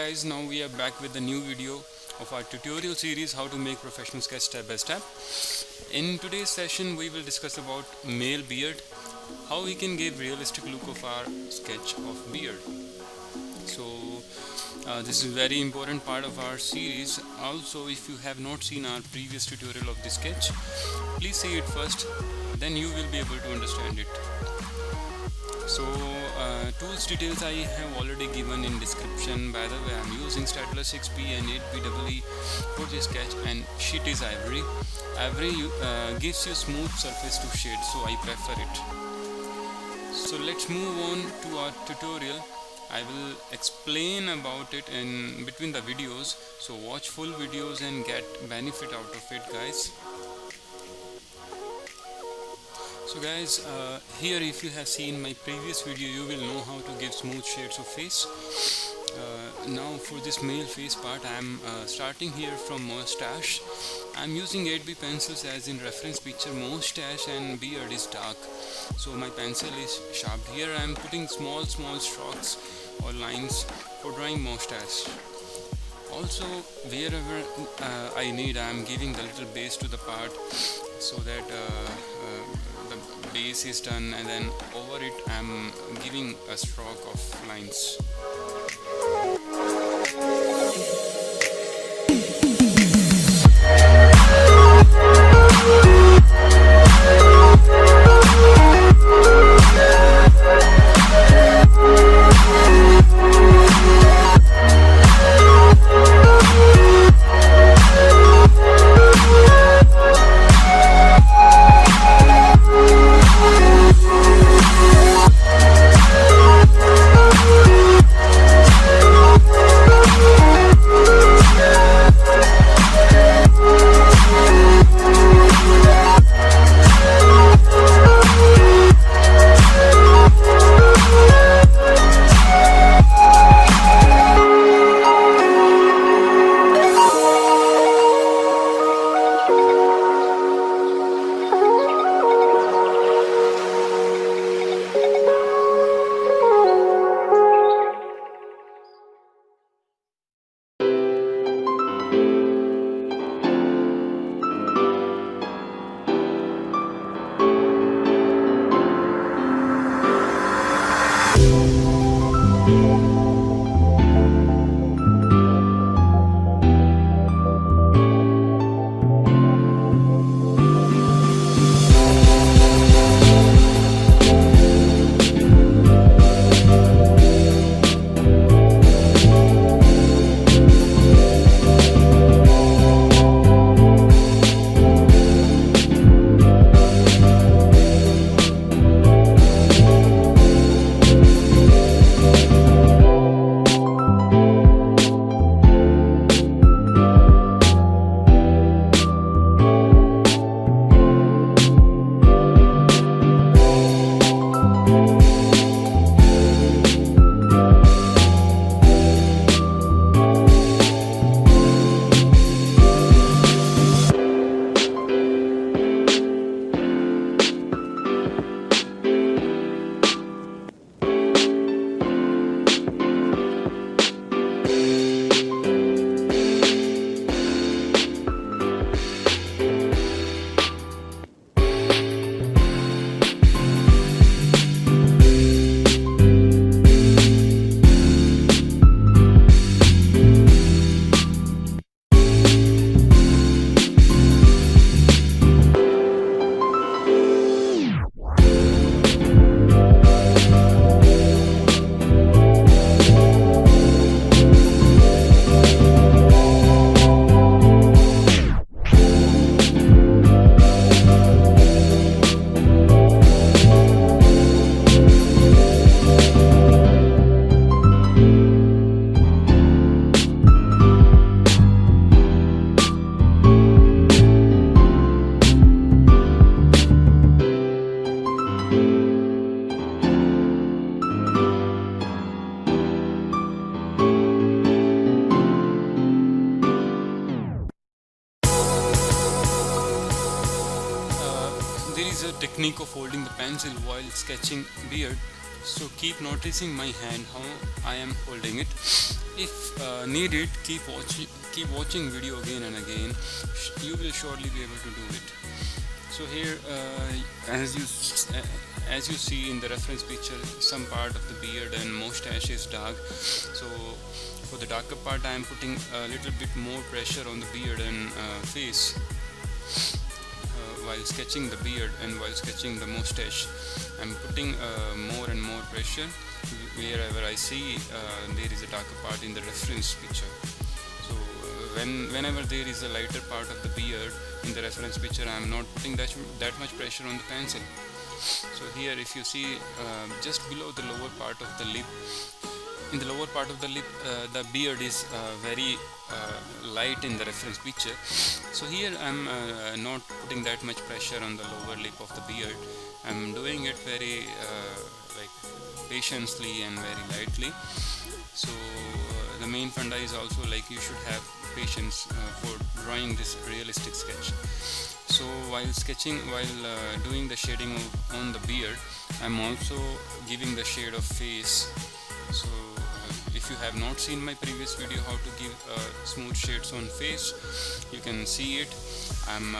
guys, now we are back with the new video of our tutorial series how to make professional sketch step by step. In today's session we will discuss about male beard, how we can give realistic look of our sketch of beard. So this is a very important part of our series. Also, if you have not seen our previous tutorial of this sketch, please see it first, then you will be able to understand it. So tools details I have already given in description. By the way, I am using Steadtlers 6P and 8BEE for this sketch, and sheet is ivory. Ivory gives you smooth surface to shade, so I prefer it. So let's move on to our tutorial. I will explain about it in between the videos, so watch full videos and get benefit out of it, guys. So guys, here if you have seen my previous video, you will know how to give smooth shades of face. Now for this male face part, I am starting here from mustache. I am using 8B pencils as in reference picture. Mustache and beard is dark, so my pencil is sharp. Here I am putting small strokes or lines for drawing mustache. Also, wherever I need, I am giving the little base to the part, so that the base is done, and then over it I am giving a stroke of lines. There is a technique of holding the pencil while sketching beard. So keep noticing my hand, how I am holding it. If needed, keep watching video again and again. You will surely be able to do it. So here, as you see in the reference picture, some part of the beard and mustache is dark. So for the darker part, I am putting a little bit more pressure on the beard and face while sketching the beard, and while sketching the mustache. I'm putting more and more pressure wherever I see there is a darker part in the reference picture. So whenever there is a lighter part of the beard in the reference picture, I am not putting that much pressure on the pencil. So here, if you see just below the lower part of the lip, in the lower part of the lip, the beard is very light in the reference picture. So here I'm not putting that much pressure on the lower lip of the beard. I'm doing it very like patiently and very lightly. So the main funda is also like you should have patience for drawing this realistic sketch. So while sketching, doing the shading on the beard, I'm also giving the shade of face. So if you have not seen my previous video how to give smooth shades on face, you can see it. I'm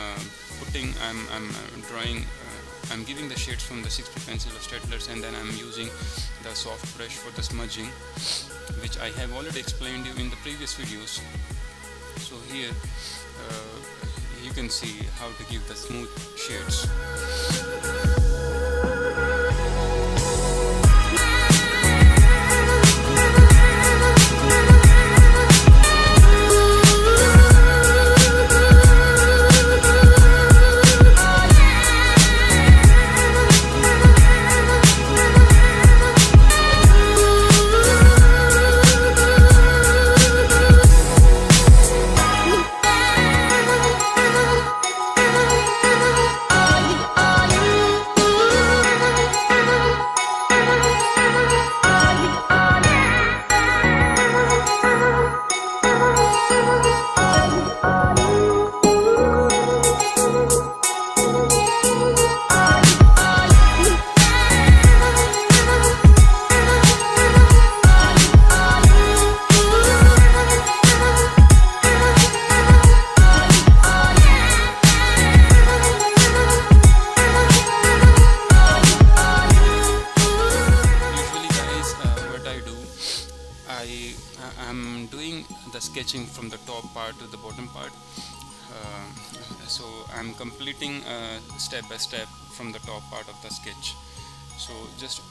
drawing, I'm giving the shades from the 6B pencil of Steadtlers, and then I'm using the soft brush for the smudging, which I have already explained you in the previous videos. So here you can see how to give the smooth shades. I'm doing the sketching from the top part to the bottom part. So I'm completing step by step from the top part of the sketch. So just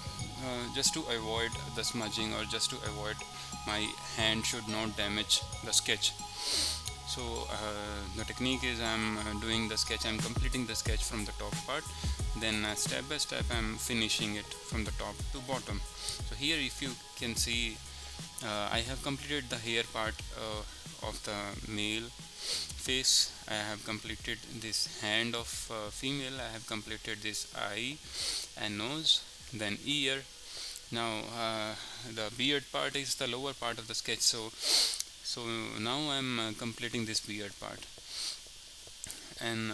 to avoid the smudging, or just to avoid my hand should not damage the sketch. So the technique is I'm doing the sketch, I'm completing the sketch from the top part, then step by step I'm finishing it from the top to bottom. So here, if you can see, I have completed the hair part of the male face. I have completed this hand of female. I have completed this eye and nose, then ear. Now the beard part is the lower part of the sketch. So now I'm completing this beard part. And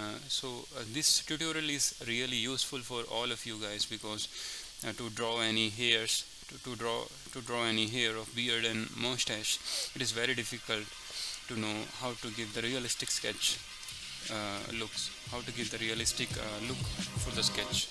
this tutorial is really useful for all of you guys, because to draw any hairs, to draw any hair of beard and mustache, it is very difficult to know how to give the realistic sketch looks, how to give the realistic look for the sketch.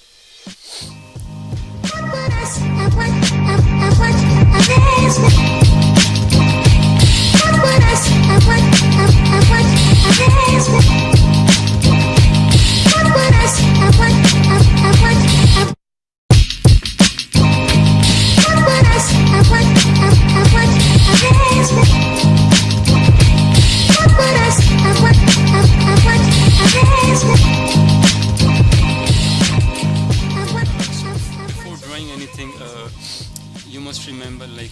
Before drawing anything, you must remember, like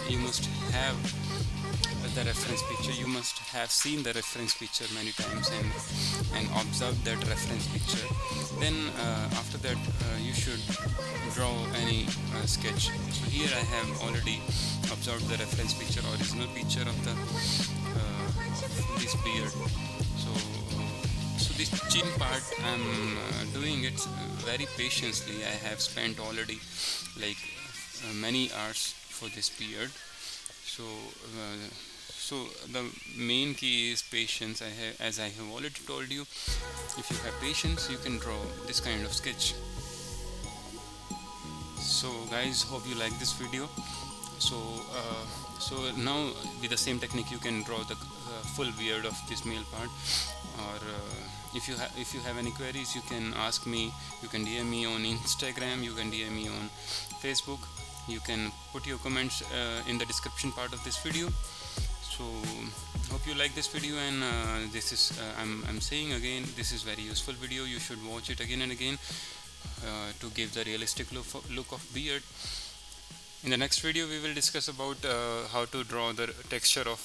you must have the reference picture. You must have seen the reference picture many times and observed that reference picture. Then after that you should draw any sketch. So here I have already observed the reference picture, original picture of the this beard. So this chin part, I'm doing it very patiently. I have spent already like many hours for this beard. So so the main key is patience. As I have already told you, if you have patience, you can draw this kind of sketch. So guys, hope you like this video. So so now with the same technique you can draw the full beard of this male part. Or if you have any queries, you can ask me. You can DM me on Instagram, you can DM me on Facebook, you can put your comments in the description part of this video. So hope you like this video, and this is I'm saying again, this is very useful video. You should watch it again and again to give the realistic look of beard. In the next video we will discuss about how to draw the texture of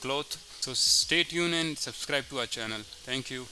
cloth. So stay tuned and subscribe to our channel. Thank you.